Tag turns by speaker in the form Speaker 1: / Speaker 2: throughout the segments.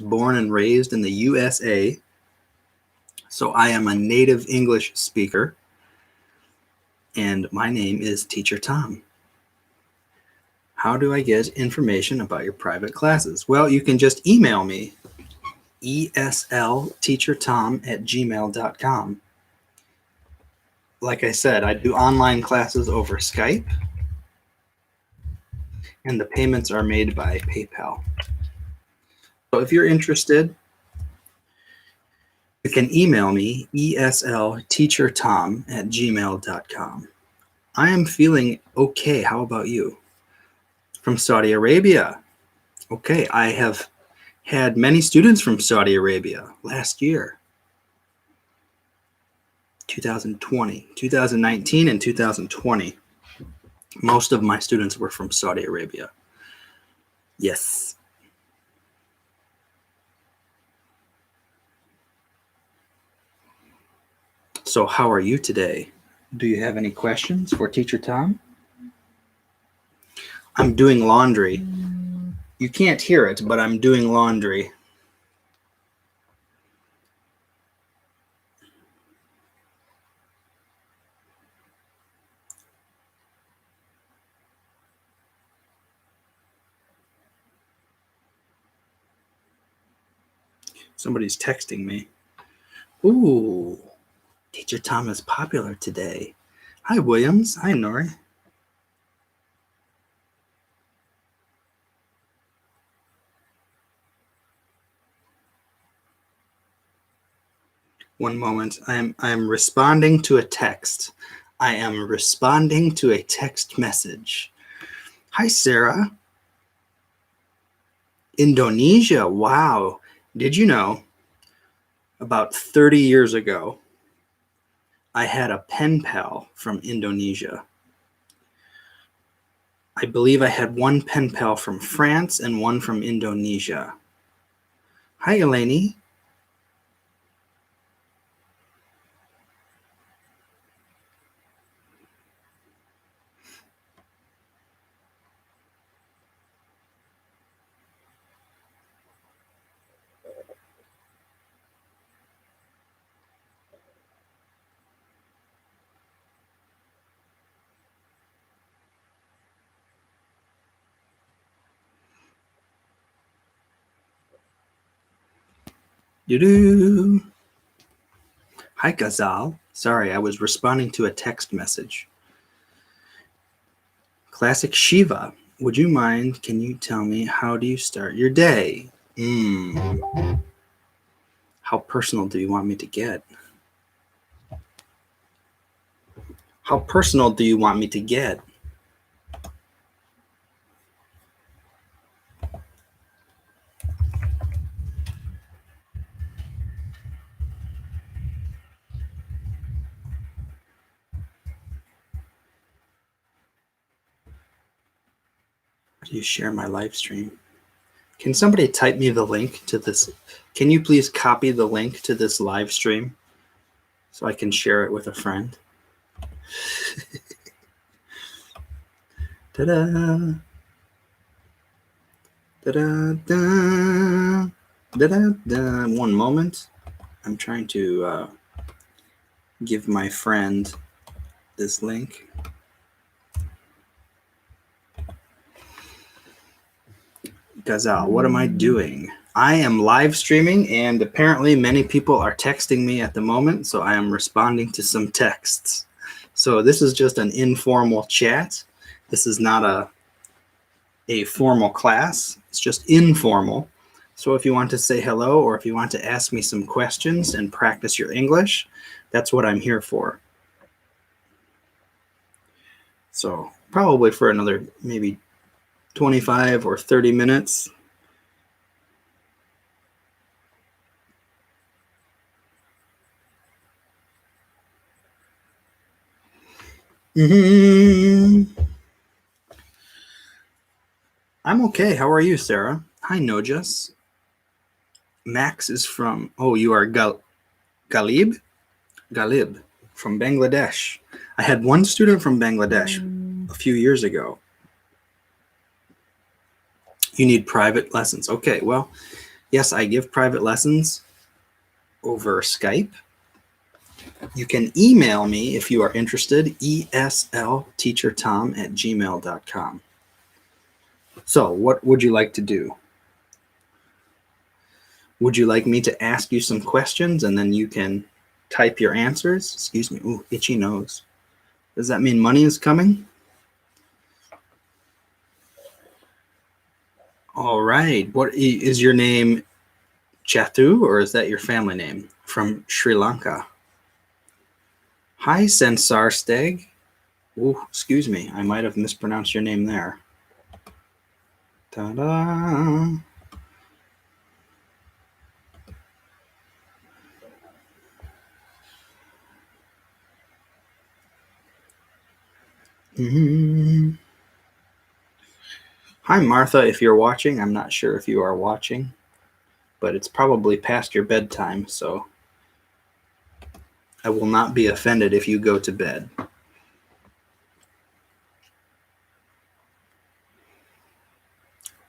Speaker 1: Born and raised in the USA, so I am a native English speaker, and my name is Teacher Tom. How do I get information about your private classes? Well, you can just email me, ESLTeacherTom@gmail.com. Like I said, I do online classes over Skype, and the payments are made by PayPal. So if you're interested, you can email me, ESLTeacherTom@gmail.com. I am feeling okay. How about you? From Saudi Arabia. Okay, I have had many students from Saudi Arabia last year. 2020, 2019, and 2020. Most of my students were from Saudi Arabia. Yes. So how are you today? Do you have any questions for Teacher Tom? I'm doing laundry. You can't hear it, but I'm doing laundry. Somebody's texting me. Ooh, Teacher Tom is popular today. Hi, Williams. Hi, Nori. One moment. I'm responding to a text. I am responding to a text message. Hi, Sarah. Indonesia. Wow. Did you know about 30 years ago, I had a pen pal from Indonesia. I believe I had one pen pal from France and one from Indonesia. Hi, Eleni. Doo-doo. Hi, Gazal. Sorry, I was responding to a text message. Classic Shiva. Would you mind? Can you tell me how do you start your day? How personal do you want me to get? How personal do you want me to get? Do you share my live stream? Can somebody type me the link to this? Can you please copy the link to this live stream so I can share it with a friend? Ta-da! Da-da-da! Da-da-da! One moment. I'm trying to give my friend this link. Gazal, what am I doing? I am live streaming, and apparently many people are texting me at the moment, so I am responding to some texts. So this is just an informal chat. This is not a formal class. It's just informal. So if you want to say hello, or if you want to ask me some questions and practice your English, that's what I'm here for. So probably for another maybe 25 or 30 minutes. I'm okay. How are you, Sarah? Hi, Nojas. Max is from, oh, you are Galib from Bangladesh. I had one student from Bangladesh a few years ago. You need private lessons. Okay, well, Yes, I give private lessons over Skype. You can email me if you are interested, ESLTeacherTom@gmail.com. So what would you like to do? Would you like me to ask you some questions and then you can type your answers? Excuse me. Ooh, itchy nose. Does that mean money is coming? All right. What is your name? Chatu, or is that your family name? From Sri Lanka. Hi, Sensar Steg. Ooh, excuse me. I might have mispronounced your name there. Ta-da. Mm-hmm. Hi, Martha, if you're watching. I'm not sure if you are watching, but it's probably past your bedtime, so I will not be offended if you go to bed.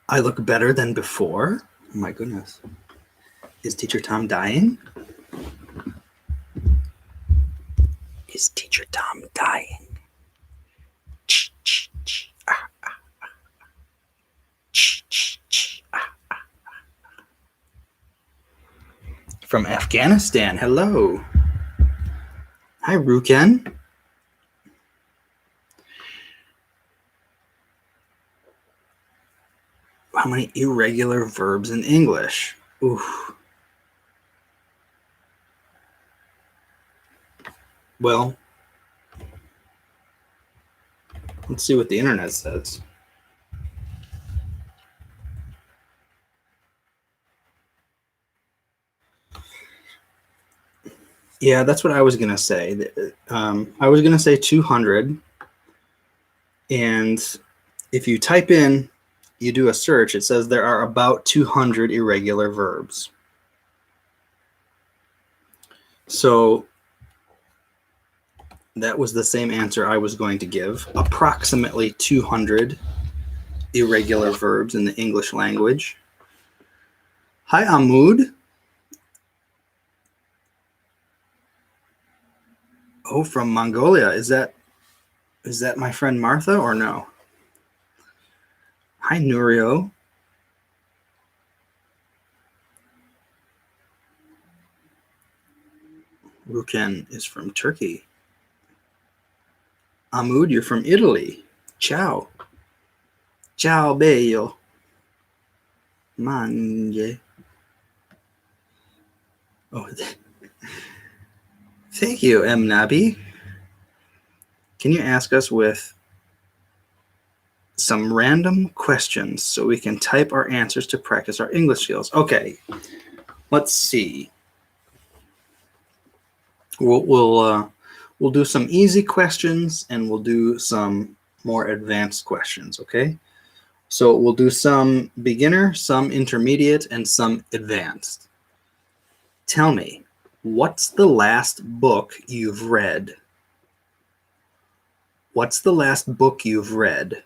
Speaker 1: I look better than before? Oh my goodness. Is Teacher Tom dying? Is Teacher Tom dying? From Afghanistan. Hello. Hi, Ruken. How many irregular verbs in English? Oof. Well, let's see what the internet says. Yeah, that's what I was going to say. I was going to say 200. And if you type in, you do a search, it says there are about 200 irregular verbs. So that was the same answer I was going to give. Approximately 200 irregular verbs in the English language. Hi, Ahmud. Oh, from Mongolia. Is that my friend Martha or no? Hi, Nurio. Ruken is from Turkey. Ahmud, you're from Italy. Ciao. Ciao, bello. Mange. Oh, thank you, M. Nabi. Can you ask us with some random questions so we can type our answers to practice our English skills? Okay, let's see. We'll do some easy questions and we'll do some more advanced questions, okay? So we'll do some beginner, some intermediate, and some advanced. Tell me, what's the last book you've read? What's the last book you've read?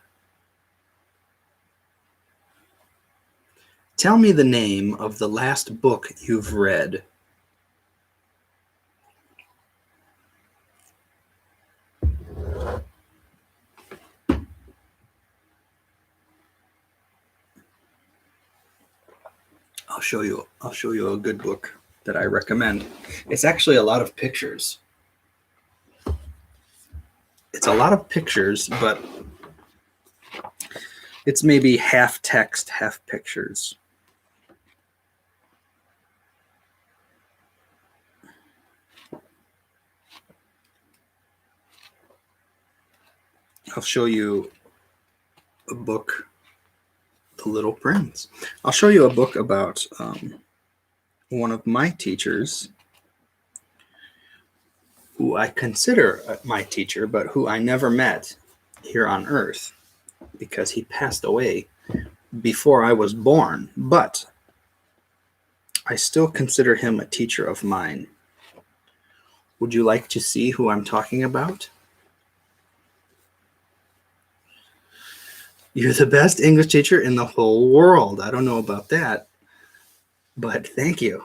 Speaker 1: Tell me the name of the last book you've read. I'll show you a good book that I recommend. It's actually a lot of pictures. It's a lot of pictures, but it's maybe half text, half pictures. I'll show you a book, The Little Prince. I'll show you a book about one of my teachers who I consider my teacher, but who I never met here on Earth because he passed away before I was born. But I still consider him a teacher of mine. Would you like to see who I'm talking about? You're the best English teacher in the whole world. I don't know about that. but thank you.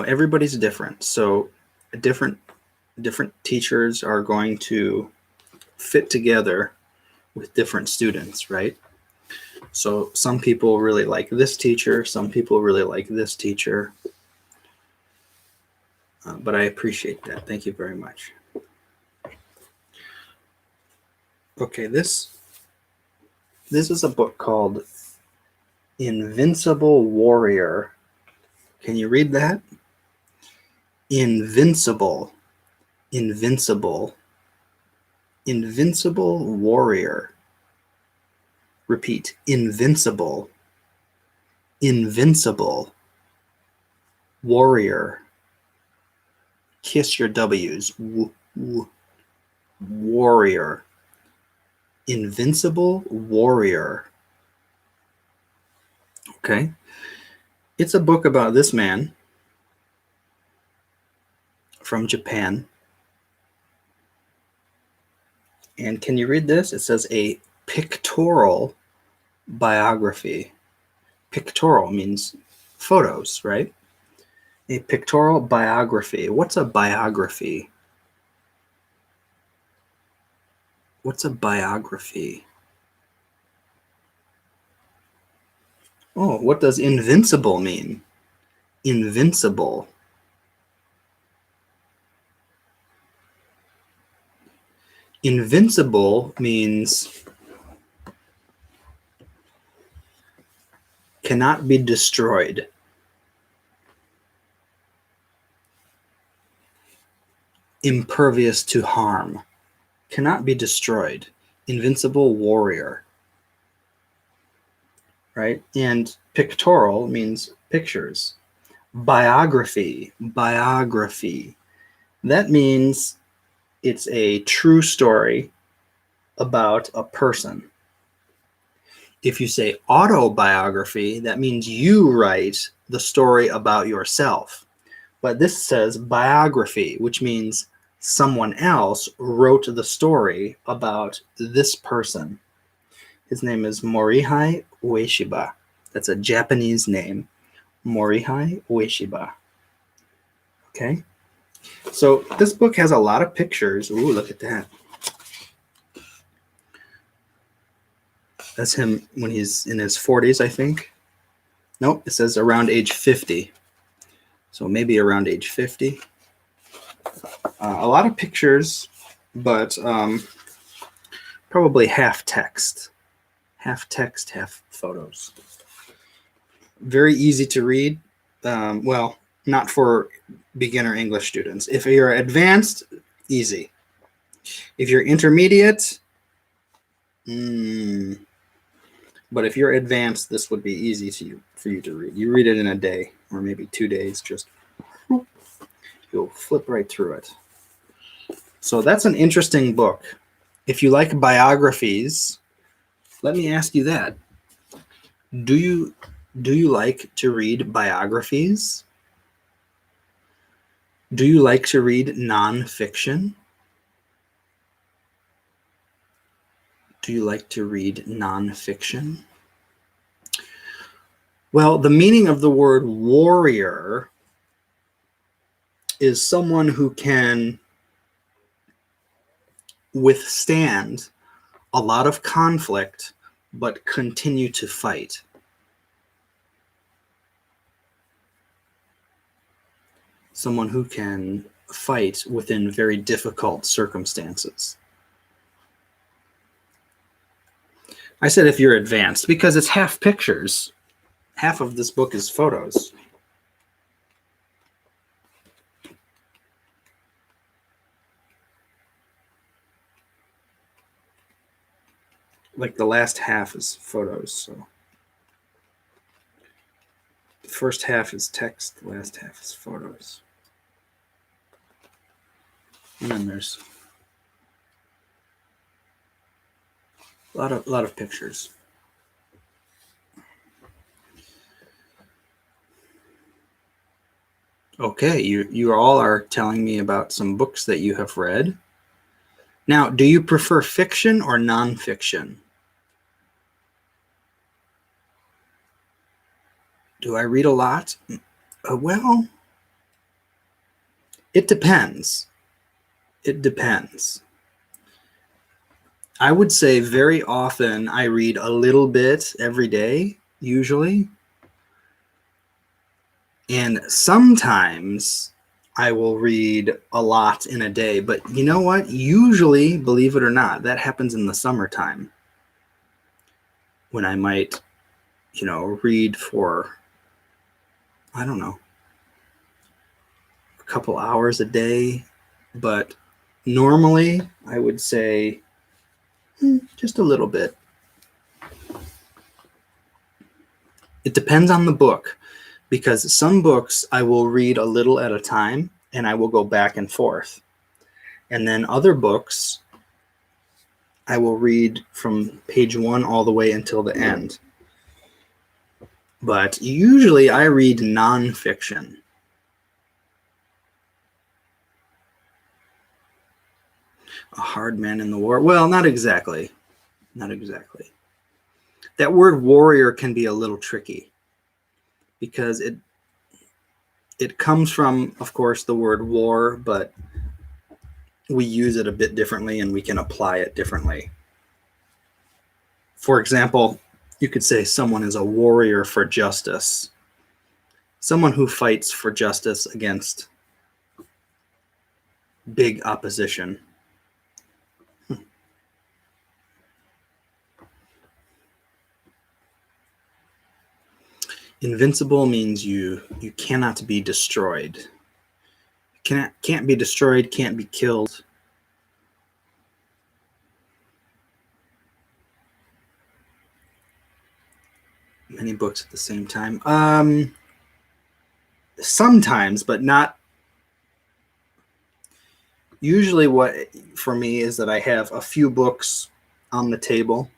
Speaker 1: Everybody's different, so different teachers are going to fit together with different students, right? So some people really like this teacher, some people really like this teacher, but I appreciate that. Thank you very much. Okay, this is a book called Invincible Warrior. Can you read that? Invincible Warrior. Repeat, invincible warrior. Kiss your W's. Warrior. Invincible Warrior. Okay. It's a book about this man from Japan. And can you read this? It says a pictorial biography. Pictorial means photos, right? A pictorial biography. What's a biography? What's a biography? Oh, what does invincible mean? Invincible. Invincible means cannot be destroyed. Impervious to harm. Cannot be destroyed. Invincible warrior. Right? And pictorial means pictures. Biography. That means it's a true story about a person. If you say autobiography, that means you write the story about yourself. But this says biography, which means someone else wrote the story about this person. His name is Morihei Ueshiba. That's a Japanese name. Morihei Ueshiba. Okay? So this book has a lot of pictures. Ooh, look at that. That's him when he's in his 40s, I think. Nope, it says around age 50. So maybe around age 50. A lot of pictures, but probably half text. Half text, half photos. Very easy to read. Well, not for beginner English students. If you're advanced, easy. If you're intermediate, but if you're advanced, this would be easy for you to read. You read it in a day or maybe 2 days. Just you'll flip right through it. So that's an interesting book. If you like biographies, let me ask you that. Do you like to read biographies? Do you like to read nonfiction? Do you like to read nonfiction? Well, the meaning of the word warrior is someone who can withstand a lot of conflict but continue to fight. Someone who can fight within very difficult circumstances. I said if you're advanced because it's half pictures. Half of this book is photos. Like the last half is photos, so the first half is text, the last half is photos. And then there's a lot of pictures. Okay, you all are telling me about some books that you have read. Now, do you prefer fiction or nonfiction? Do I read a lot? Well, it depends. It depends. I would say very often I read a little bit every day, usually. And sometimes I will read a lot in a day. But you know what? Usually, believe it or not, that happens in the summertime when I might, read for, I don't know, a couple hours a day. But normally, I would say just a little bit. It depends on the book, because some books I will read a little at a time and I will go back and forth. And then other books I will read from page 1 all the way until the end. But usually I read nonfiction. A hard man in the war? Well, not exactly. Not exactly. That word warrior can be a little tricky because it comes from, of course, the word war, but we use it a bit differently and we can apply it differently. For example, you could say someone is a warrior for justice. Someone who fights for justice against big opposition. Invincible means you cannot be destroyed. Can't be destroyed, can't be killed. Many books at the same time. Sometimes, but not. Usually what for me is that I have a few books on the table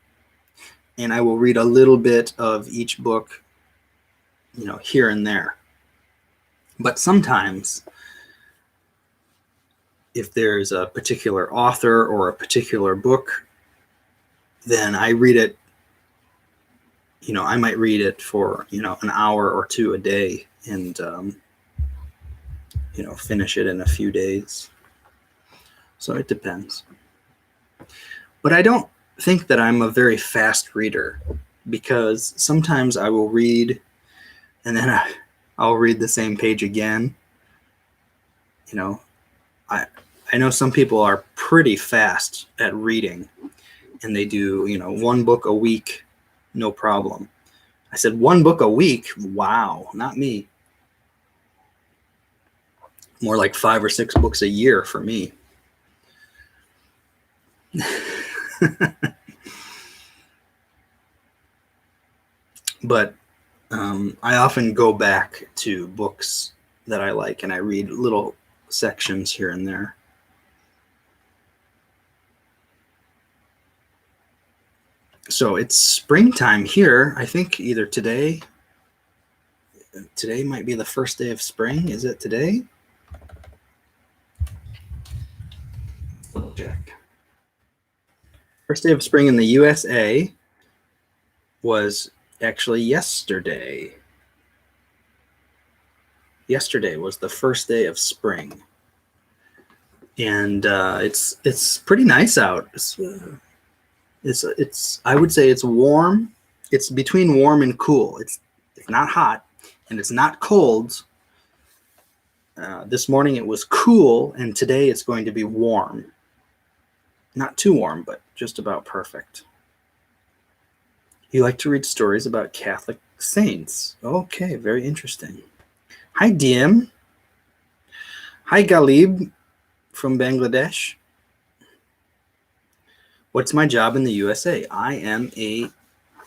Speaker 1: and I will read a little bit of each book, here and there. But sometimes if there's a particular author or a particular book, then I read it, I might read it for, an hour or two a day and, finish it in a few days. So it depends. But I don't think that I'm a very fast reader because sometimes I will read and then I'll read the same page again. I know some people are pretty fast at reading and they do, one book a week, no problem. I said 1 book a week? Wow, not me. More like 5 or 6 books a year for me. But I often go back to books that I like and I read little sections here and there. So it's springtime here. I think either today might be the first day of spring. Is it today? Check. First day of spring in the USA was actually yesterday. Yesterday was the first day of spring. And it's pretty nice out. It's I would say it's warm. It's between warm and cool. It's not hot and it's not cold. This morning it was cool and today it's going to be warm. Not too warm, but just about perfect. You like to read stories about Catholic saints. Okay, very interesting. Hi, Diem. Hi, Galib from Bangladesh. What's my job in the USA? I am a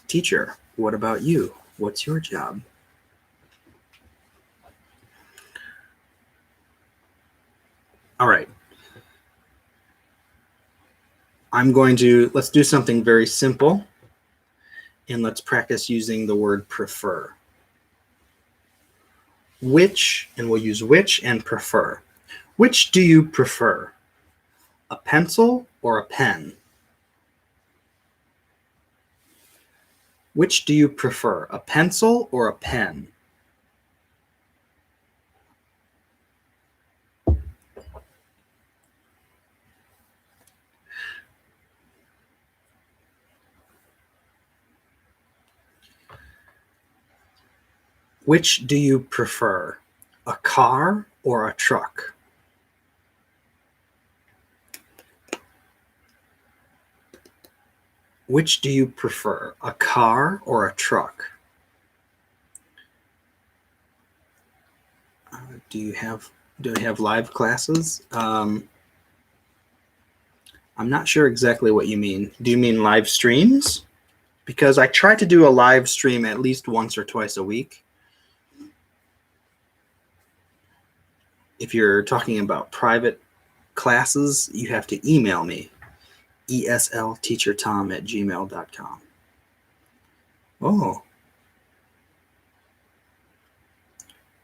Speaker 1: teacher. What about you? What's your job? All right. Let's do something very simple. And let's practice using the word prefer. Which, and we'll use which and prefer. Which do you prefer? A pencil or a pen? Which do you prefer, a pencil or a pen? Which do you prefer, a car or a truck? Which do you prefer, a car or a truck? Do we have live classes? I'm not sure exactly what you mean. Do you mean live streams? Because I try to do a live stream at least once or twice a week. If you're talking about private classes, you have to email me, ESLTeacherTom@gmail.com. Oh.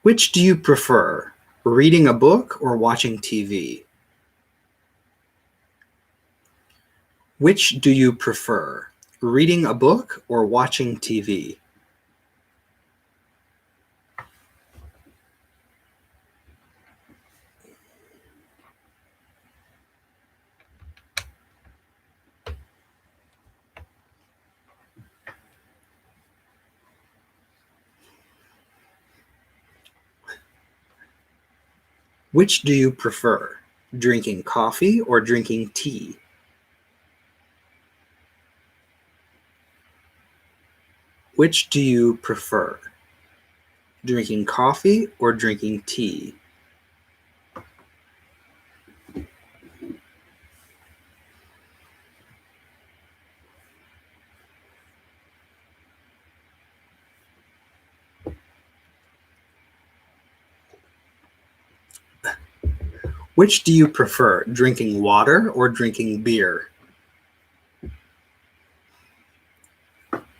Speaker 1: Which do you prefer, reading a book or watching TV? Which do you prefer, reading a book or watching TV? Which do you prefer, drinking coffee or drinking tea? Which do you prefer, drinking coffee or drinking tea? Which do you prefer, drinking water or drinking beer?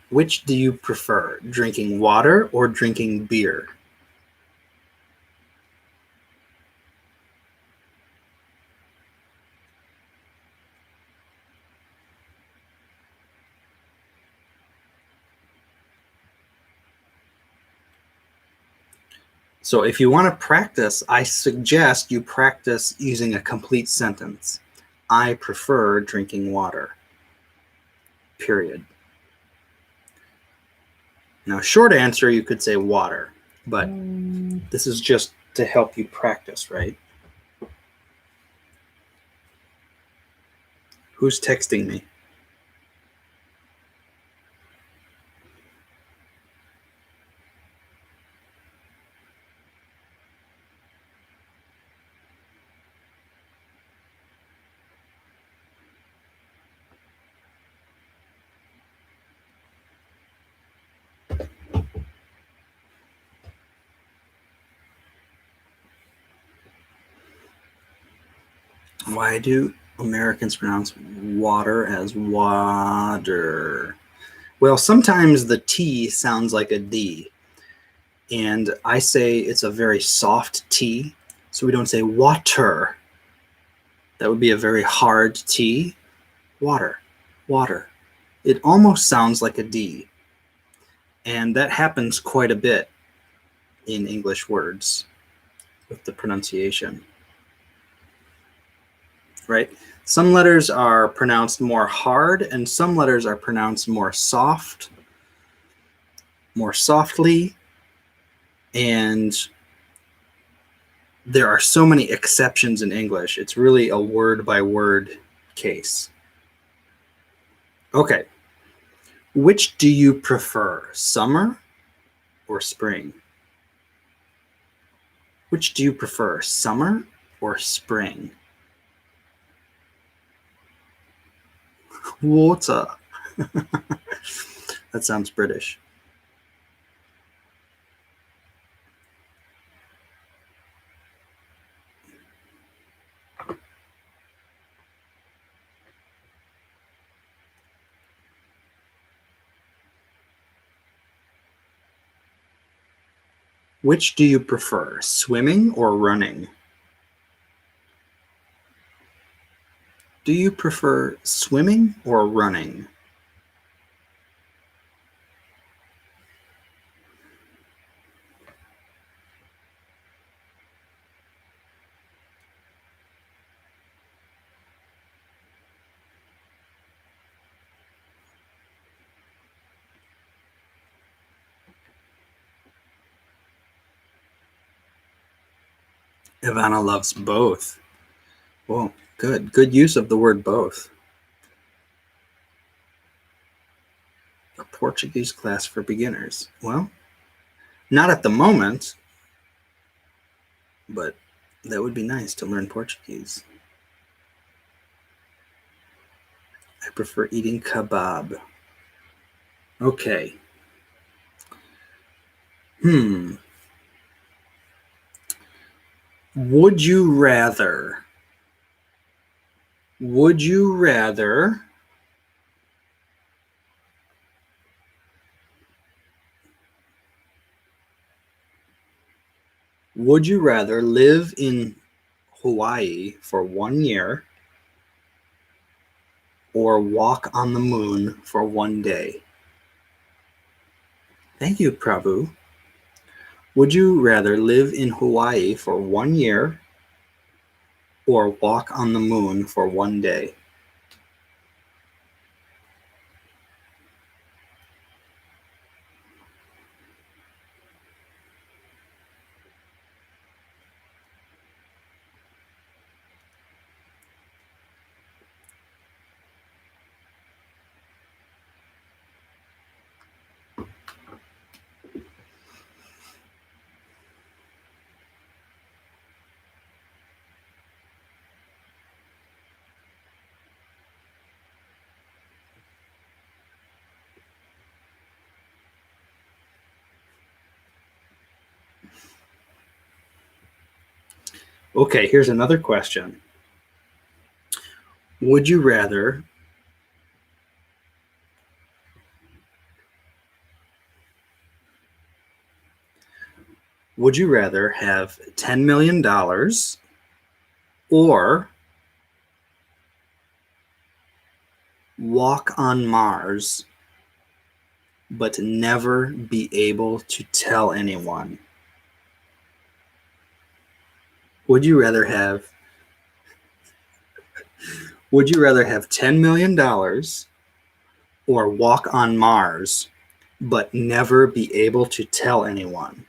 Speaker 1: Which do you prefer, drinking water or drinking beer? So if you want to practice, I suggest you practice using a complete sentence. I prefer drinking water. Period. Now, short answer, you could say water, but this is just to help you practice, right? Who's texting me? Why do Americans pronounce water as water? Well, sometimes the T sounds like a D, and I say it's a very soft T, so we don't say water. That would be a very hard T. Water, water. It almost sounds like a D, and that happens quite a bit in English words with the pronunciation. Right? Some letters are pronounced more hard, and some letters are pronounced more softly, and there are so many exceptions in English. It's really a word-by-word case. Okay. Which do you prefer, summer or spring? Which do you prefer, summer or spring? Water. That sounds British. Which do you prefer, swimming or running? Do you prefer swimming or running? Ivana loves both. Well, good. Good use of the word both. A Portuguese class for beginners. Well, not at the moment, but that would be nice to learn Portuguese. I prefer eating kebab. Okay. Would you rather? Would you rather Would you rather live in Hawaii for 1 year or walk on the moon for 1 day? Thank you, Prabhu. Would you rather live in Hawaii for 1 year or walk on the moon for 1 day? Okay, here's another question. Would you rather have $10 million or walk on Mars but never be able to tell anyone? Would you rather have $10 million or walk on Mars but never be able to tell anyone?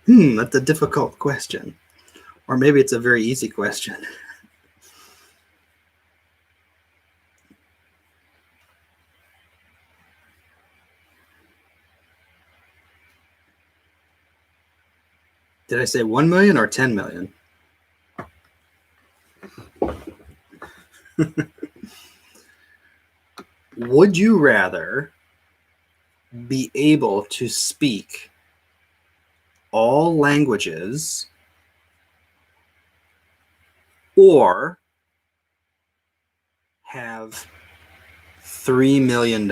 Speaker 1: That's a difficult question. Or maybe it's a very easy question. Did I say 1 million or 10 million? Would you rather be able to speak all languages or have $3 million?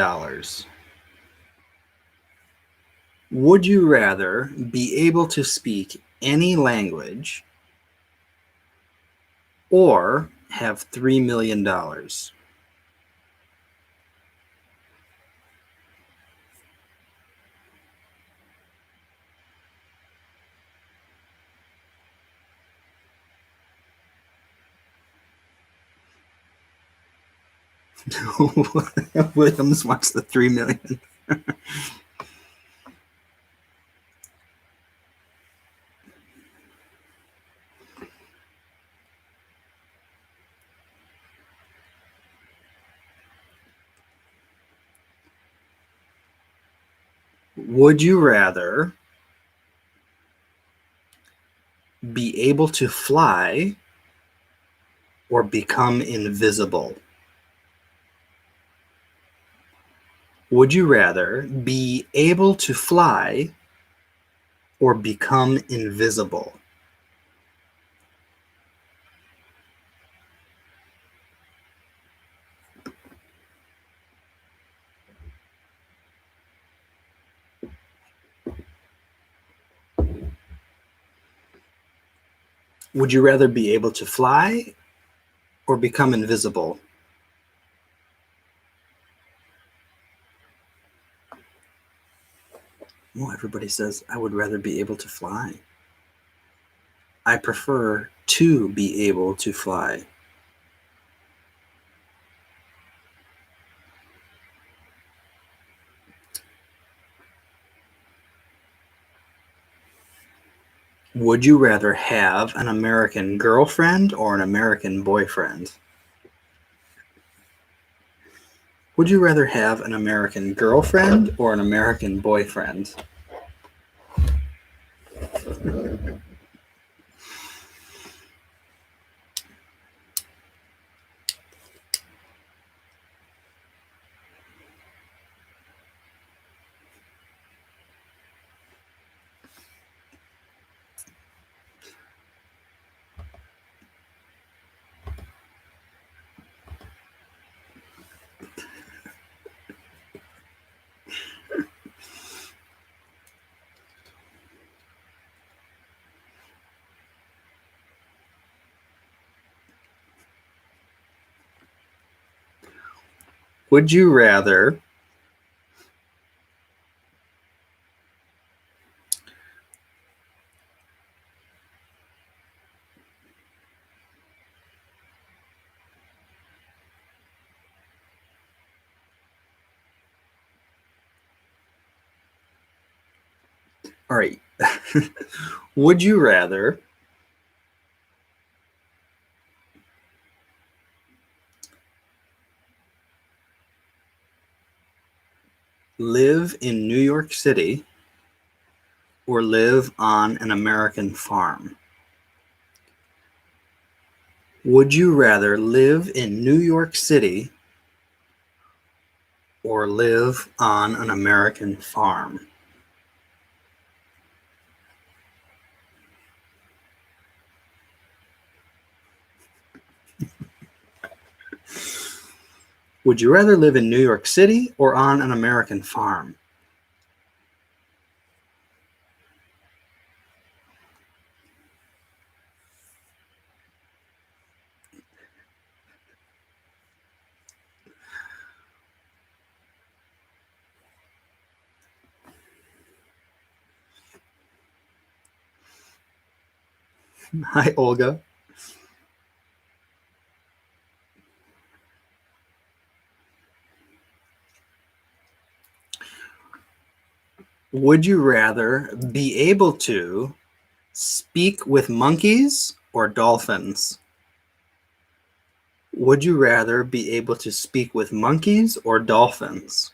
Speaker 1: Would you rather be able to speak any language or have $3 million? Williams wants the 3 million. Would you rather be able to fly or become invisible? Would you rather be able to fly or become invisible? Would you rather be able to fly or become invisible? Well, everybody says, I would rather be able to fly. I prefer to be able to fly. Would you rather have an American girlfriend or an American boyfriend? Would you rather have an American girlfriend or an American boyfriend? Would you rather all right. Would you rather live in New York City or live on an American farm? Would you rather live in New York City or live on an American farm? Would you rather live in New York City or on an American farm? Hi, Olga. Would you rather be able to speak with monkeys or dolphins? Would you rather be able to speak with monkeys or dolphins?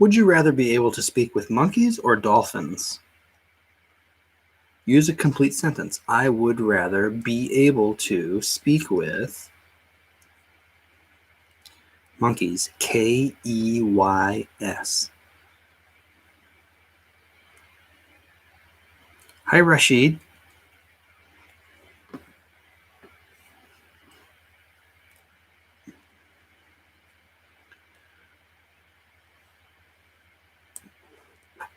Speaker 1: Would you rather be able to speak with monkeys or dolphins? Use a complete sentence. I would rather be able to speak with monkeys. Keys. Hi, Rashid.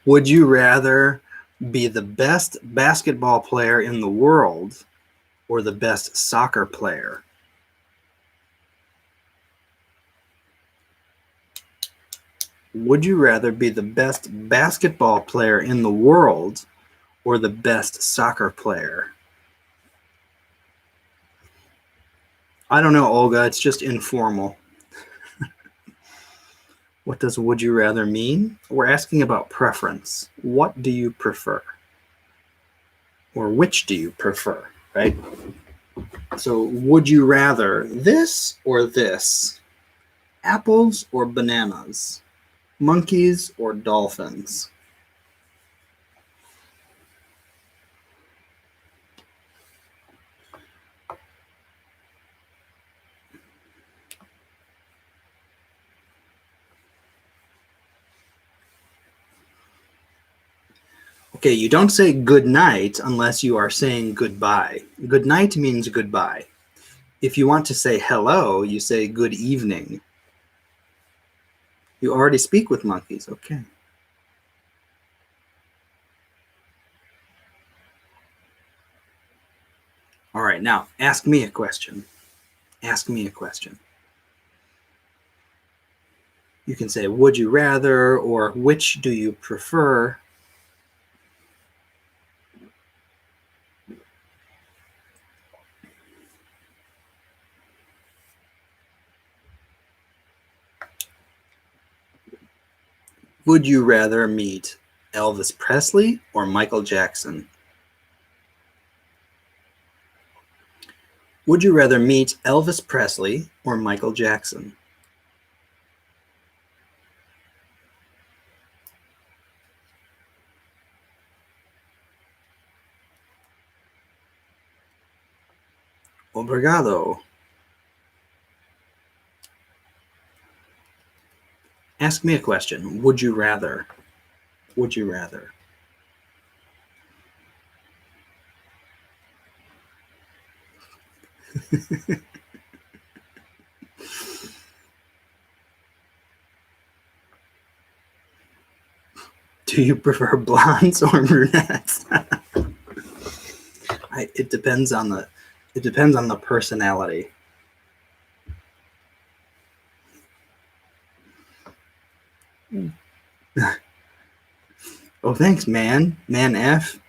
Speaker 1: Would you rather be the best basketball player in the world or the best soccer player? Would you rather be the best basketball player in the world or the best soccer player? I don't know, Olga. It's just informal. What does would you rather mean? We're asking about preference. What do you prefer? Or which do you prefer, right? So would you rather this or this? Apples or bananas? Monkeys or dolphins? Okay, you don't say good night unless you are saying goodbye. Good night means goodbye. If you want to say hello, you say good evening. You already speak with monkeys. Okay. All right, now ask me a question. Ask me a question. You can say, would you rather, or which do you prefer? Would you rather meet Elvis Presley or Michael Jackson? Would you rather meet Elvis Presley or Michael Jackson? Obrigado. Ask me a question. Would you rather? Would you rather? Do you prefer blondes or brunettes? It depends on the personality. Oh, thanks, man. Man F.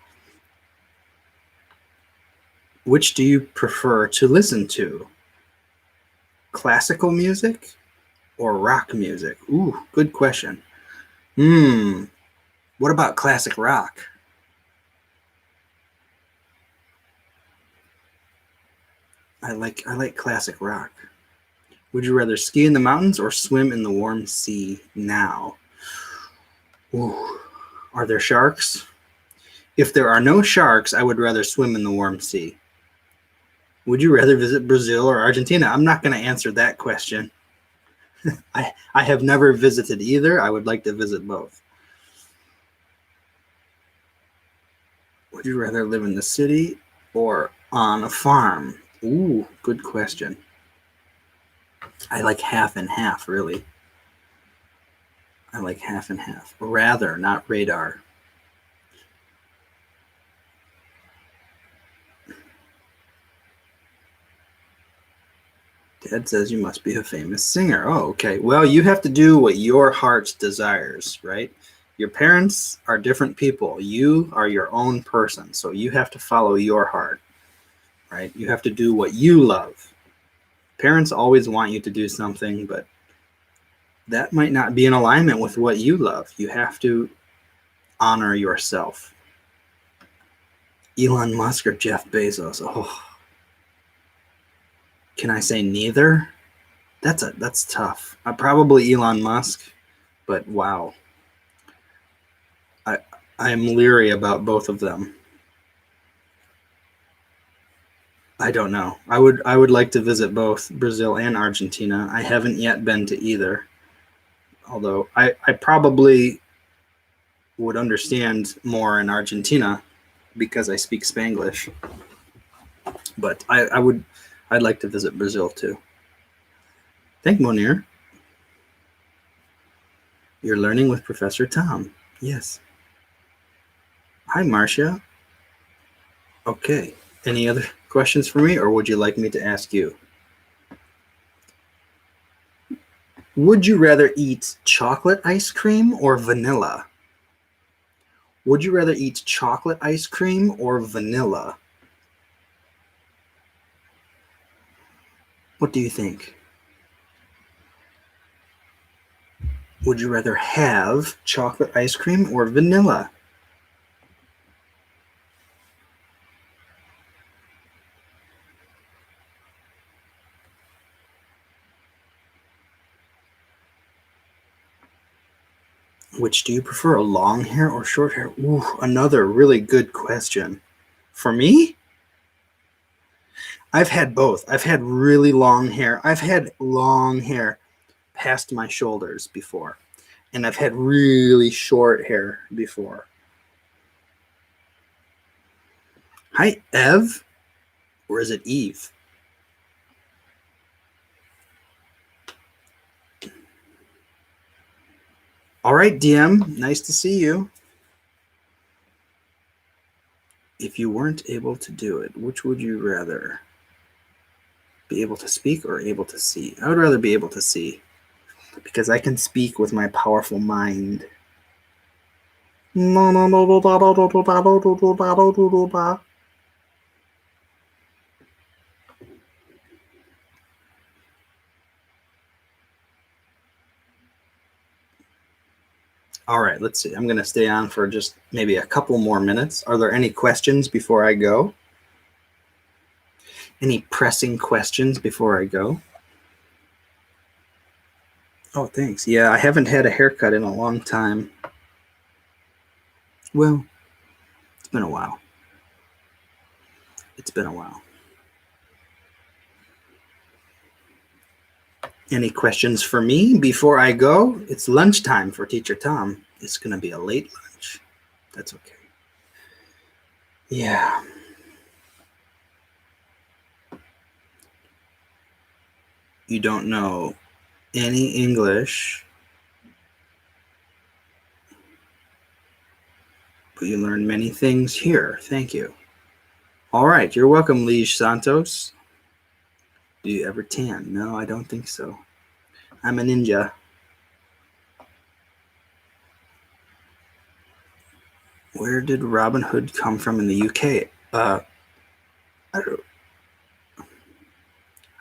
Speaker 1: Which do you prefer to listen to? Classical music or rock music? Ooh, good question. What about classic rock? I like classic rock. Would you rather ski in the mountains or swim in the warm sea now? Ooh, are there sharks? If there are no sharks, I would rather swim in the warm sea. Would you rather visit Brazil or Argentina? I'm not going to answer that question. I have never visited either. I would like to visit both. Would you rather live in the city or on a farm? Ooh, good question. I like half and half, really. I like half and half. Rather, not radar. Dad says you must be a famous singer. Oh, okay. Well, you have to do what your heart desires, right? Your parents are different people. You are your own person. So you have to follow your heart, right? You have to do what you love. Parents always want you to do something, but that might not be in alignment with what you love. You have to honor yourself. Elon Musk or Jeff Bezos? Oh, can I say neither? That's tough. Probably Elon Musk, but wow. I am leery about both of them. I don't know. I would like to visit both Brazil and Argentina. I haven't yet been to either. Although I probably would understand more in Argentina because I speak Spanglish. But I'd like to visit Brazil too. Thank Monir. You're learning with Professor Tom. Yes. Hi, Marcia. Okay. Any other questions for me, or would you like me to ask you? Would you rather eat chocolate ice cream or vanilla? Would you rather eat chocolate ice cream or vanilla? What do you think? Would you rather have chocolate ice cream or vanilla? Which do you prefer, long hair or short hair? Ooh, another really good question. For me, I've had both. I've had really long hair. I've had long hair past my shoulders before, and I've had really short hair before. Hi, Ev. Or is it Eve? All right, DM. Nice to see you. If you weren't able to do it, which would you rather? Be able to speak or able to see? I would rather be able to see, because I can speak with my powerful mind. All right, let's see. I'm going to stay on for just maybe a couple more minutes. Are there any questions before I go? Any pressing questions before I go? Oh, thanks. Yeah, I haven't had a haircut in a long time. Well, it's been a while. It's been a while. Any questions for me before I go? It's lunchtime for Teacher Tom. It's going to be a late lunch. That's okay. Yeah. You don't know any English, but you learn many things here. Thank you. All right. You're welcome, Liege Santos. Do you ever tan? No, I don't think so. I'm a ninja. Where did Robin Hood come from in the UK?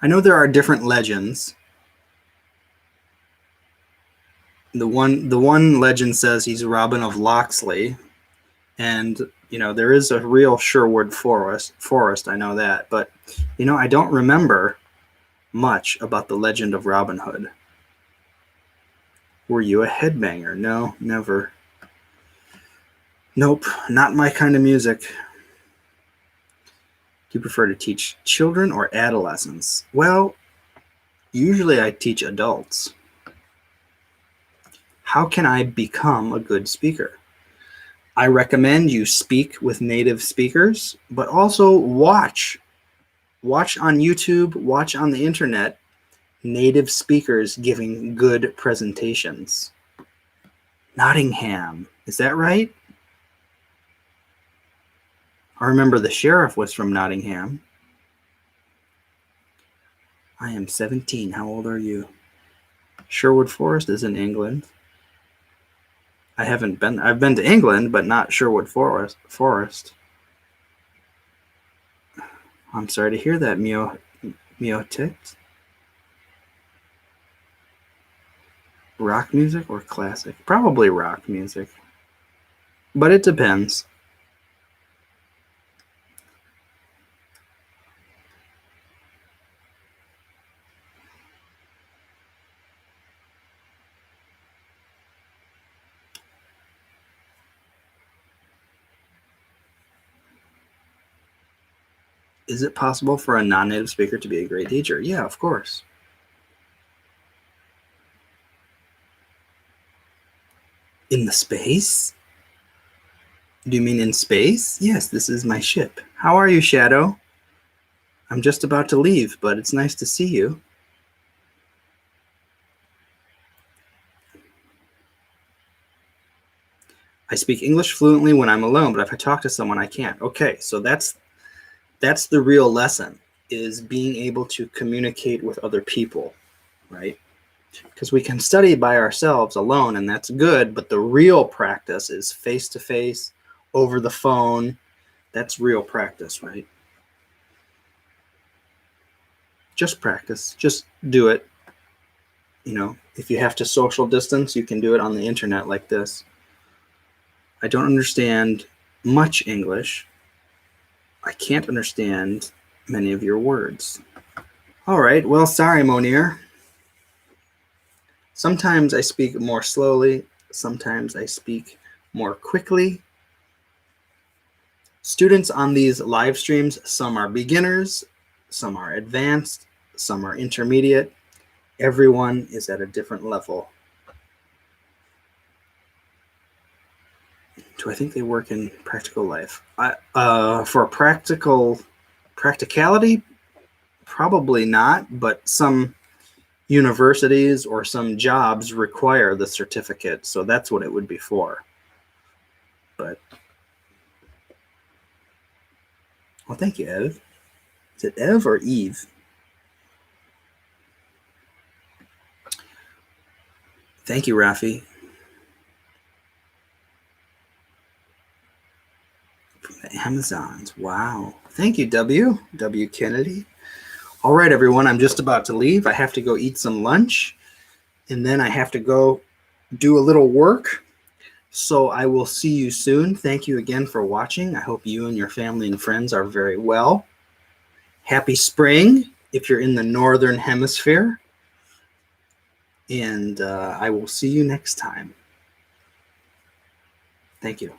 Speaker 1: I know there are different legends. The one legend says he's Robin of Locksley, and there is a real Sherwood forest. I know that, but I don't remember much about the legend of Robin Hood. Were you a headbanger? No, never. Nope, not my kind of music. Do you prefer to teach children or adolescents? Well, usually I teach adults. How can I become a good speaker? I recommend you speak with native speakers, but also watch on YouTube, watch on the internet, native speakers giving good presentations. Nottingham, is that right? I remember the sheriff was from Nottingham. I am 17. How old are you? Sherwood Forest is in England. I've been to England, but not Sherwood Forest. I'm sorry to hear that, Miotit. Rock music or classic? Probably rock music. But it depends. Is it possible for a non-native speaker to be a great teacher? Yeah, of course. In the space? Do you mean in space? Yes, this is my ship. How are you, Shadow? I'm just about to leave, but it's nice to see you. I speak English fluently when I'm alone, but if I talk to someone, I can't. Okay, so that's the real lesson, is being able to communicate with other people, right? Because we can study by ourselves alone, and that's good, but the real practice is face-to-face, over the phone. That's real practice, right? Just practice. Just do it. If you have to social distance, you can do it on the internet like this. I don't understand much English. I can't understand many of your words. All right, well, sorry, Monir. Sometimes I speak more slowly. Sometimes I speak more quickly. Students on these live streams, some are beginners, some are advanced, some are intermediate. Everyone is at a different level. Do I think they work in practical life? For practicality, probably not, but some universities or some jobs require the certificate, so that's what it would be for. But, well, thank you, Ev. Is it Ev or Eve? Thank you, Rafi. From the Amazons. Wow. Thank you, W. W. Kennedy. All right, everyone, I'm just about to leave. I have to go eat some lunch, and then I have to go do a little work. So I will see you soon. Thank you again for watching. I hope you and your family and friends are very well. Happy spring if you're in the northern hemisphere. And I will see you next time. Thank you.